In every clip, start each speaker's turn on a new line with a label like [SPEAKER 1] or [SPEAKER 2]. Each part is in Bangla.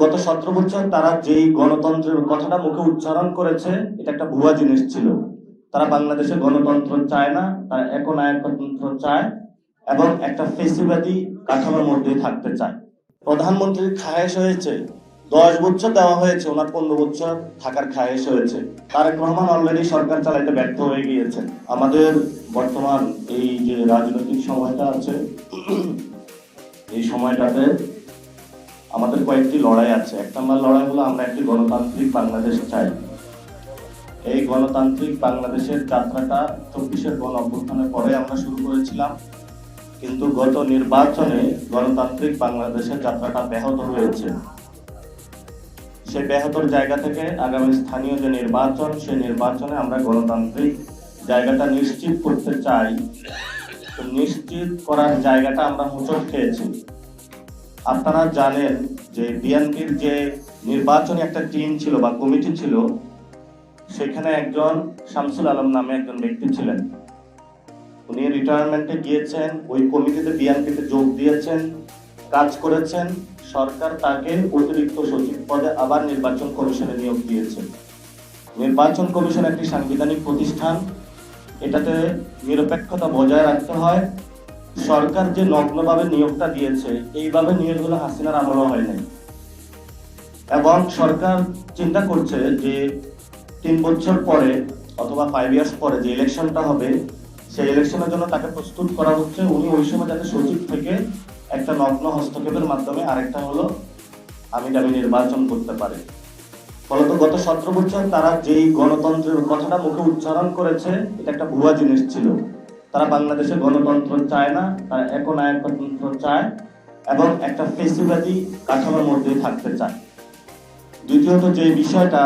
[SPEAKER 1] গত 17 বছর তারা যেই গণতন্ত্রের কথাটা মুখে উচ্চারণ করেছে, এটা একটা ভুয়া জিনিস ছিল। তারা বাংলাদেশে গণতন্ত্র চায় না, তারা একনায়কতন্ত্র চায় এবং একটা ফেসিবাদী কাঠামোর মধ্যে থাকতে চায়। প্রধানমন্ত্রীর খায়েশ হয়েছে 10 বছর দেওয়া হয়েছে, ওনার 15 বছর থাকার খায়েশ হয়েছে। তারেক রহমান অলরেডি সরকার চালাইতে ব্যর্থ হয়ে গিয়েছে। আমাদের বর্তমান এই যে রাজনৈতিক সময়টা আছে, এই সময়টাতে আমাদের কয়েকটি লড়াই আছে। 1 নম্বর লড়াই হলো আমরা একটি গণতান্ত্রিক বাংলাদেশ চাই। এই গণতান্ত্রিক বাংলাদেশের যাত্রাটা 24-এর গণ অভ্যুত্থানের পরে আমরা শুরু করেছিলাম, কিন্তু গত নির্বাচনে গণতান্ত্রিক বাংলাদেশের যাত্রাটা ব্যাহত হয়েছে। সেই ব্যাহতর জায়গা থেকে আগামী স্থানীয় যে নির্বাচন, সেই নির্বাচনে আমরা গণতান্ত্রিক জায়গাটা নিশ্চিত করতে চাই। তো নিশ্চিত করার জায়গাটা আমরা হোঁচট খেয়েছি। আপনারা জানেন যে বিএনপির যে নির্বাচনী একটা টিম ছিল বা কমিটি ছিল, সেখানে একজন শামসুল আলম নামে একজন ব্যক্তি ছিলেন। উনি রিটায়ারমেন্টে গিয়েছেন, ওই কমিটিতে বিএনপিতে যোগ দিয়েছেন, কাজ করেছেন। সরকার তাকে অতিরিক্ত সচিব পদে আবার নির্বাচন কমিশনে নিয়োগ দিয়েছে। নির্বাচন কমিশন একটি সাংবিধানিক প্রতিষ্ঠান, এটাতে নিরপেক্ষতা বজায় রাখতে হয়। সরকার যে নগ্নভাবে নিয়োগটা দিয়েছে, এইভাবে নিয়োগগুলো হাসিনার আমলও হয় নাই। এবং সরকার চিন্তা করছে যে 3 বছর পরে অথবা 5 ইয়ার্স পরে যে ইলেকশনটা হবে, সেই ইলেকশনের জন্য তাকে প্রস্তুত করা হচ্ছে। উনি ওই সময় যাতে সচিব থেকে একটা নগ্ন হস্তক্ষেপের মাধ্যমে আরেকটা হলো আমি দামি নির্বাচন করতে পারে। ফলত গত 17 বছর তারা যেই গণতন্ত্রের কথাটা মুখে উচ্চারণ করেছে, এটা একটা ভুয়া জিনিস ছিল। তারা বাংলাদেশে গণতন্ত্র চায় না, তারা একনায়কতন্ত্র চায় এবং একটা ফেসিবাদী কাঠামোর মধ্যে থাকতে চায়। দ্বিতীয়ত যে বিষয়টা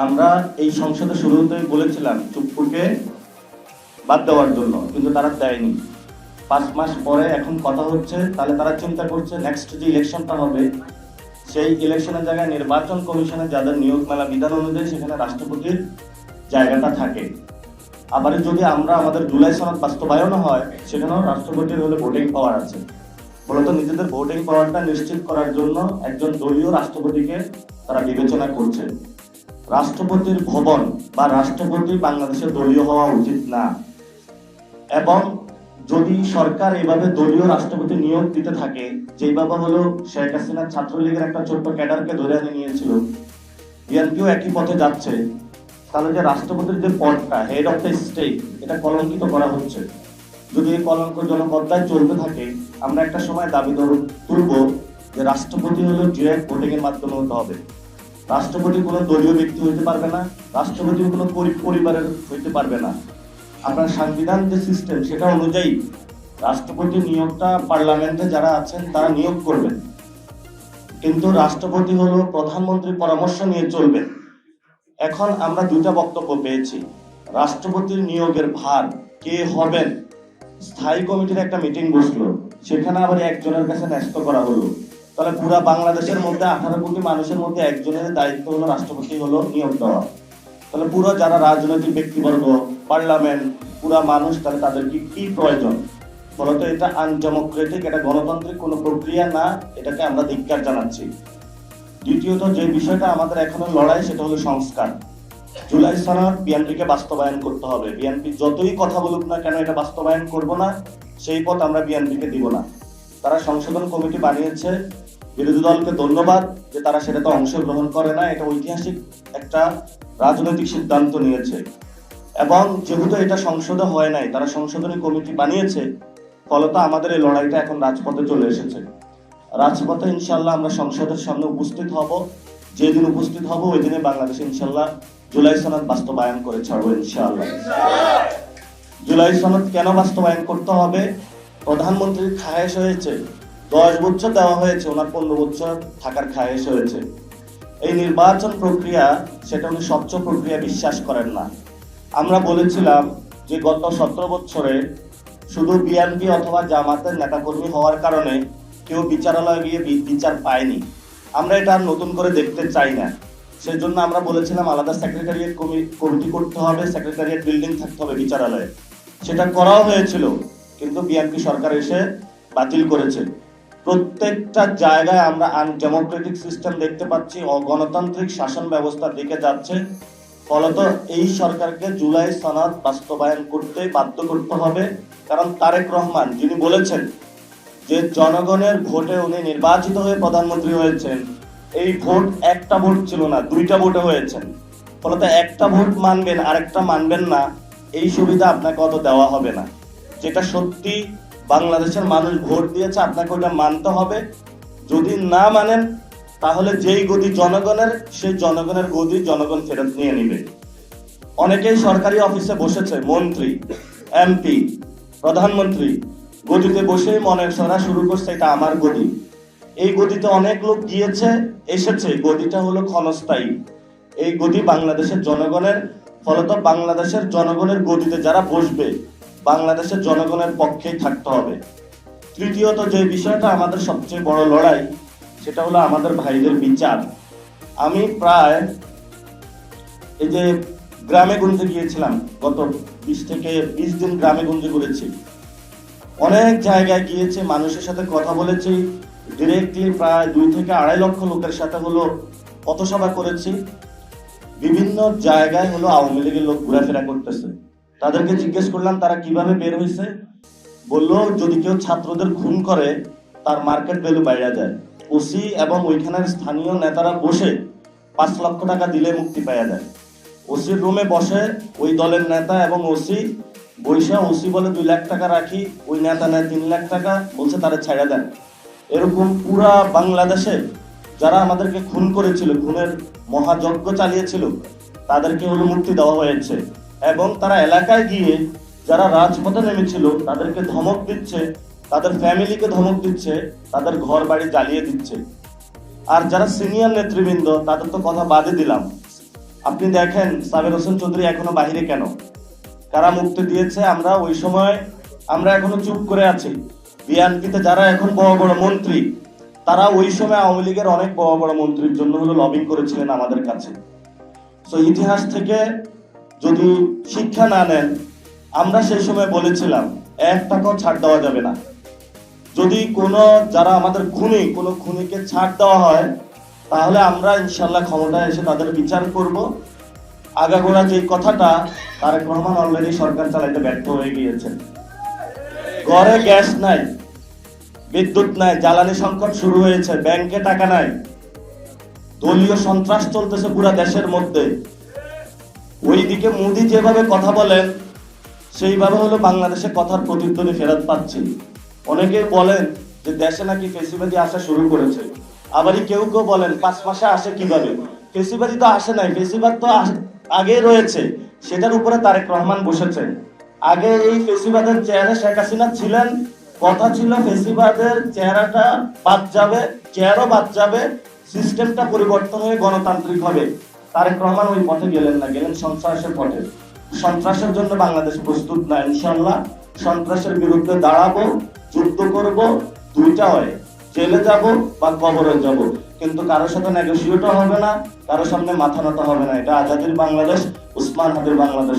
[SPEAKER 1] আমরা এই সংসদে শুরুতেই বলেছিলাম চুপ্পুকে বাদ দেওয়ার জন্য, কিন্তু তারা দেয়নি। 5 মাস পরে এখন কথা হচ্ছে, তাহলে তারা চিন্তা করছে নেক্সট যে ইলেকশনটা হবে, সেই ইলেকশনের জায়গায় নির্বাচন কমিশনে যাদের নিয়োগ মেলা বিধান অনুযায়ী সেখানে রাষ্ট্রপতির জায়গাটা থাকে। আবার যদি আমরা আমাদের জুলাই সনদ বাস্তবায়ন হয়, সেখানেও রাষ্ট্রপতির হলে ভোটিং পাওয়ার আছে। মূলত নিজেদের ভোটিং পাওয়ারটা নিশ্চিত করার জন্য একজন দলীয় রাষ্ট্রপতিকে তারা বিবেচনা করছে। রাষ্ট্রপতির ভবন বা রাষ্ট্রপতি বাংলাদেশের দলীয় হওয়া উচিত না। এবং যদি সরকার এভাবে দলীয় রাষ্ট্রপতি নিয়োগ দিতে থাকে, যেভাবে হলো শেখ হাসিনা ছাত্রলীগের একটা ছোট্ট ক্যাডারকে ধরে এনে নিয়েছিল, বিএনপিও একই পথে যাচ্ছে, তাহলে যে রাষ্ট্রপতির যে পদটা হেড অফ দ্য স্টেট, এটা কলঙ্কিত করা হচ্ছে। যদি এই কলঙ্কজনক অধ্যায় চলতে থাকে, আমরা একটা সময় দাবি তুলব যে রাষ্ট্রপতি হলো ডিরেক্ট ভোটিং এর মাধ্যমে হতে হবে। রাষ্ট্রপতি কোনো দলীয় ব্যক্তি হইতে পারবে না, রাষ্ট্রপতি কোনো পরিবারের হইতে পারবে না। আপনার সংবিধান যে সিস্টেম, সেটা অনুযায়ী রাষ্ট্রপতি নিয়োগটা পার্লামেন্টে যারা আছেন তারা নিয়োগ করবেন, কিন্তু রাষ্ট্রপতি হলো প্রধানমন্ত্রীর পরামর্শ নিয়ে চলবেন। এখন আমরা দুটা বক্তব্য পেয়েছি। রাষ্ট্রপতির নিয়োগের ভার কে হবেন, স্থায়ী কমিটির একটা মিটিং বসলো, সেখানে আবার একজনের কাছে ন্যস্ত করা হলো। তাহলে পুরা বাংলাদেশের মধ্যে 18 কোটি মানুষের মধ্যে একজনের দায়িত্ব হলো রাষ্ট্রপতি হলো নিয়োগ দেওয়া। তাহলে পুরো যারা রাজনৈতিক ব্যক্তিবর্গ, পার্লামেন্ট, পুরা মানুষ, তাহলে তাদের কি প্রয়োজন? ফলত এটা আনডেমোক্রেটিক, এটা গণতান্ত্রিক কোনো প্রক্রিয়া না, এটাকে আমরা ধিক্কার জানাচ্ছি। দ্বিতীয়ত যে বিষয়টা আমাদের এখনো লড়াই, সেটা হলো সংস্কার। জুলাই সনদ বিএনপিকে বাস্তবায়ন করতে হবে। বিএনপি যতই কথা বলুক না কেন, এটা বাস্তবায়ন করব না, সেই পথ আমরা বিএনপিকে দিব না। তারা সংশোধন কমিটি বানিয়েছে, বিরোধী দলকে ধন্যবাদ যে তারা সেটাতে অংশগ্রহণ করে না। এটা ঐতিহাসিক একটা রাজনৈতিক সিদ্ধান্ত নিয়েছে। এবং যেহেতু এটা সংসদে হয় নাই, তারা সংশোধনী কমিটি বানিয়েছে, ফলত আমাদের এই লড়াইটা এখন রাজপথে চলে এসেছে। রাজপথে ইনশাল্লাহ আমরা সংসদের সামনে উপস্থিত হব। যেদিন উপস্থিত হব, ওই দিনে বাংলাদেশে ইনশাল্লাহ জুলাই সনদ বাস্তবায়ন করে ছাড়বো ইনশাআল্লাহ। জুলাই সনদ কেন বাস্তবায়ন করতে হবে? প্রধানমন্ত্রীর খায়েশ হয়েছে 10 বছর দেওয়া হয়েছে, ওনার 15 বছর থাকার খায়েশ হয়েছে। এই নির্বাচন প্রক্রিয়া, সেটা উনি স্বচ্ছ প্রক্রিয়া বিশ্বাস করেন না। আমরা বলেছিলাম যে গত 17 বছরে শুধু বিএনপি অথবা জামাতের নেতাকর্মী হওয়ার কারণে কেউ বিচারালয়ে গিয়ে বিচার পায়নি। আমরা এটা আর নতুন করে দেখতে চাই না। সেই জন্য আমরা বলেছিলাম আলাদা সেক্রেটারিয়েট কমিটি করতে হবে, সেক্রেটারিয়েট বিল্ডিং থাকতে হবে বিচারালয়ে। সেটা করাও হয়েছিল, কিন্তু বিএনপি সরকার এসে বাতিল করেছে। প্রত্যেকটা জায়গায় আমরা আনডেমোক্রেটিক সিস্টেম দেখতে পাচ্ছি, অগণতান্ত্রিক শাসন ব্যবস্থার দিকে যাচ্ছে। ফলত এই সরকারকে জুলাই সনদ বাস্তবায়ন করতে বাধ্য করতে হবে। কারণ তারেক রহমান যিনি বলেছেন যে জনগণের ভোটে উনি নির্বাচিত হয়ে প্রধানমন্ত্রী হয়েছেন, এই ভোট একটা ভোট ছিল না, দুইটা ভোটে হয়েছেন। ফলত একটা ভোট মানবেন আরেকটা মানবেন না, এই সুবিধা আপনাকে অত দেওয়া হবে না। যেটা সত্যি বাংলাদেশের মানুষ ভোট দিয়েছে, আপনাকে ওটা মানতে হবে। যদি না মানেন তাহলে যেই গদি জনগণের, সেই জনগণের গদি জনগণ ফেরত নিয়ে নিবে। অনেকেই সরকারি অফিসে বসেছে, মন্ত্রী, এমপি, প্রধানমন্ত্রী গদিতে বসেই মনে করা শুরু করছে এটা আমার গদি। এই গদিতে অনেক লোক গিয়েছে এসেছে, গদিটা হলো ক্ষণস্থায়ী। এই গদি বাংলাদেশের জনগণের। ফলত বাংলাদেশের জনগণের গদিতে যারা বসবে বাংলাদেশের জনগণের পক্ষেই থাকতে হবে। তৃতীয়ত যে বিষয়টা আমাদের সবচেয়ে বড় লড়াই, সেটা হলো আমাদের ভাইদের বিচার। আমি প্রায় এই যে গ্রামে গঞ্জে গিয়েছিলাম, গত 20 থেকে 20 দিন গ্রামে গঞ্জে ঘুরেছি, অনেক জায়গায় গিয়েছি, মানুষের সাথে কথা বলেছি, ডিরেক্টলি প্রায় 2 থেকে 2.5 লক্ষ লোকের সাথে হলো পথসভা করেছি। বিভিন্ন জায়গায় হলো আওয়ামী লীগের লোক ঘোরাফেরা করতেছে। তাদেরকে জিজ্ঞেস করলাম তারা কিভাবে বের হয়েছে, বললো যদি কেউ ছাত্রদের খুন করে তার মার্কেট ভ্যালু বাইরে যায়, ওসি এবং ওইখানের স্থানীয় নেতারা বসে 5 লক্ষ টাকা দিলে মুক্তি পাওয়া যায়। ওসির রুমে বসে ওই দলের নেতা এবং ওসি বৈশা, ওসি বলে 2 লাখ টাকা রাখি, ওই নেতা নেয় 3 লাখ টাকা, বলছে তারা ছেড়ে দেন। এরকম পুরা বাংলাদেশে যারা আমাদেরকে খুন করেছিল, খুনের মহাযজ্ঞ চালিয়েছিল, তাদেরকে হলো মুক্তি দেওয়া হয়েছে। এবং তারা এলাকায় গিয়ে যারা রাজপথে নেমেছিল তাদেরকে ধমক দিচ্ছে, তাদের ফ্যামিলিকে ধমক দিচ্ছে, তাদের ঘর বাড়ি জ্বালিয়ে দিচ্ছে। আর যারা সিনিয়র নেতৃবৃন্দ তাদের তো কথা বাদে দিলাম। আপনি দেখেন সাবের হোসেন চৌধুরী এখনো বাহিরে কেন, কারা মুক্তি দিয়েছে? আমরা ওই সময় আমরা এখনো চুপ করে আছি। বিএনপিতে যারা এখন বড় বড় মন্ত্রী, তারা ওই সময় আওয়ামী লীগের অনেক বড় বড় মন্ত্রীর জন্য হলো লবিং করেছিলেন আমাদের কাছে। তো ইতিহাস থেকে যদি শিক্ষা না নেন, আমরা সেই সময় বলেছিলাম 1 টাকাও ছাড় দেওয়া যাবে না। যদি কোনো যারা আমাদের খুনি, কোনো খুনিকে ছাড় দেওয়া হয়, তাহলে আমরা ইনশাল্লাহ ক্ষমতায় এসে তাদের বিচার করব। আগাগোড়া যে কথাটা, তারেক রহমান অলরেডি সরকার চালাইতে ব্যর্থ হয়ে গিয়েছেন। ঘরে গ্যাস নাই, বিদ্যুৎ নাই, জ্বালানি সংকট শুরু হয়েছে, ব্যাংকে টাকা নাই, দলীয় সন্ত্রাস চলতেছে পুরো দেশের মধ্যে। ওইদিকে মোদি যেভাবে কথা বলেন সেইভাবে হলো বাংলাদেশে কথার প্রতিধ্বনি ফেরত পাচ্ছি। অনেকে বলেন যে দেশে নাকি ফেসিবাদী আসা শুরু করেছে, আবারই কেউ কেউ বলেন 5 মাসে আসে কিভাবে। ফেসিবাদী তো আসে নাই, ফেসিবাদ তো আগে রয়েছে, সেটার উপরে তারেক রহমান বসেছেন। আগে এই ফেসিবাদের চেহারা শেখ হাসিনা ছিলেন, কথা ছিল ফেসিবাদের চেহারাটা বাদ যাবে, চেয়ারও বাদ যাবে, সিস্টেমটা পরিবর্তন হয়ে গণতান্ত্রিক হবে। তারেক রহমান ওই পথে গেলেন না, গেলেন সন্ত্রাসের পথে। সন্ত্রাসের জন্য বাংলাদেশ প্রস্তুত না। ইনশাআল্লাহ সন্ত্রাসের বিরুদ্ধে দাঁড়াবো, যুদ্ধ করব, দুইটা হয়, জেলে যাব বা কবরে যাব, কিন্তু কারোর সাথে নেগোশিয়েটও হবে না, কারোর সামনে মাথা নত হবে না। এটা আজাদির বাংলাদেশ, উসমান হাদির বাংলাদেশ।